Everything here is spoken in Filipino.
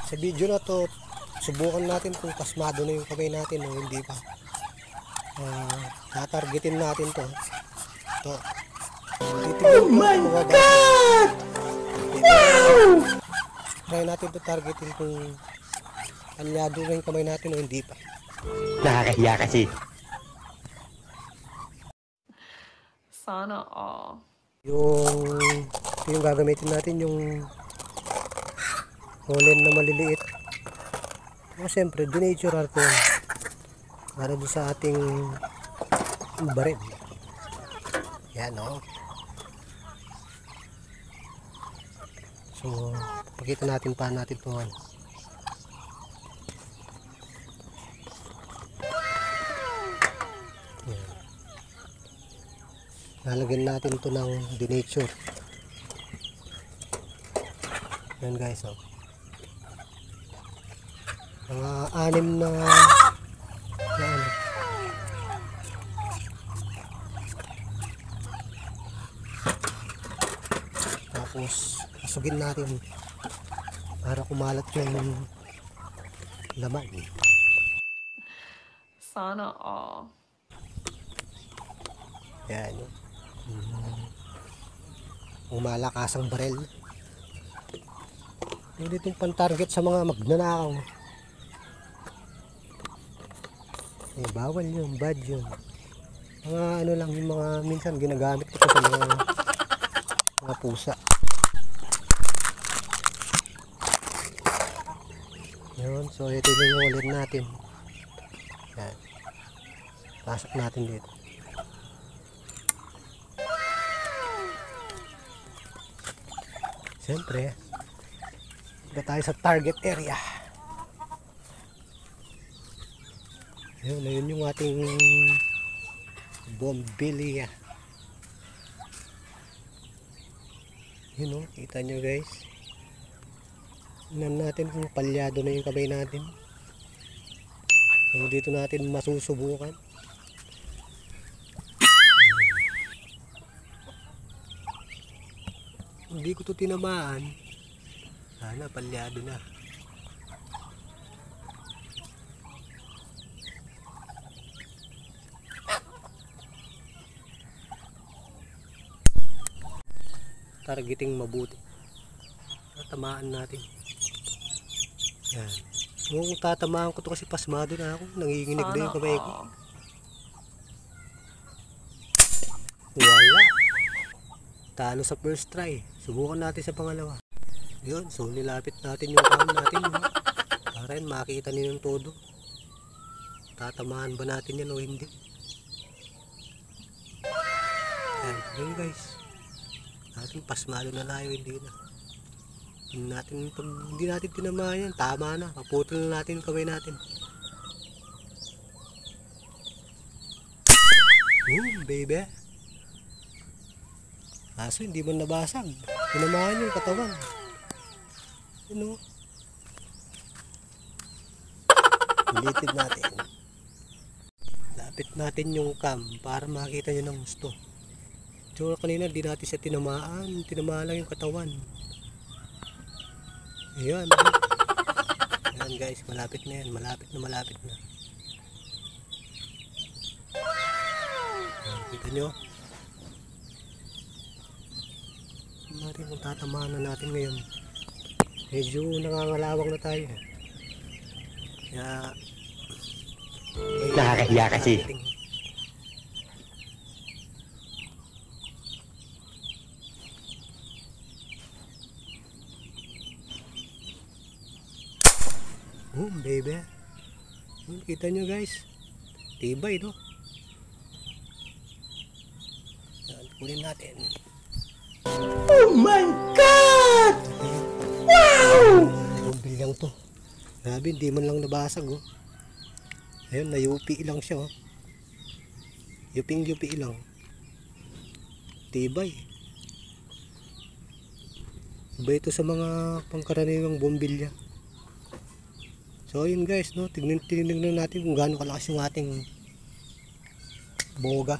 Sa video na to, subukan natin kung pasmado na yung kamay natin o hindi pa. Tatargetin natin to. Ito. Oh my God! Wow! Try natin to targetin kung anyado na yung kamay natin o hindi pa. Nakakahiya kasi. Sana all. Yung gagamitin natin yung holen na maliliit. Siyempre, denatural ko para doon sa ating baril. Yan, o. So, pakita natin paano natin ito. Yan. Lalagyan natin ito ng denature. Yan guys, o. Mga 6 na ano. Tapos pasugin natin para kumalat yung laman. Sana all. Yan. Umalakas ang barel. Hindi itong pan-target sa mga magnanakaw. Bawal yun, bad yun. Mga ano lang yung mga minsan ginagamit ito sa mga pusa. Yun, so ito yung ulit natin. Yan. Pasok natin dito. Siyempre, dito tayo sa target area. Yun yung ating bombilya. Yun o, kita nyo guys. Tingnan natin kung palyado na yung kamay natin. So dito natin masusubukan. Hindi ko to tinamaan. Sana palyado na. Targeting mabuti. Tatamaan natin. Yan. Kung tatamaan ko to kasi pasmado na ako. Nanginginig na yung kamay ko. Wala. Talo sa first try. Subukan natin sa pangalawa. Yun. So nilapit natin yung cam natin. Para yun makita niyo yung todo. Tatamaan ba natin yan o hindi? Yan. Yun guys. Natin pasmado na tayo, hindi na. Hindi natin tinamayan, tama na. Kaputol na natin yung kamay natin. Boom, baby. Kaso hindi man nabasag. Tinamahan yung katawan. Ano? Ulitin natin. Lapit natin yung cam para makita nyo ng gusto. So kanina di natin siya tinamaan. Tinamaan lang yung katawan. Ayan. Ayan guys, malapit na yan. Malapit na. Ayan, kita nyo. Natin kung tatamaan na natin ngayon. Medyo nangangalawang na tayo. Kaya Nakakahiya kasi. Boom, baby. Kita nyo guys. Tibay, no? Yan, kunin natin. Oh my God! Wow! Ang bilyang to. Grabe, hindi man lang nabasag, oh. Ayun, na-UP lang siya, oh. Yuping-yupi lang. Tibay. Iba ito sa mga pangkaraniwang bombilya. So yun guys, no, tignan natin kung gaano kalakas yung ating boga.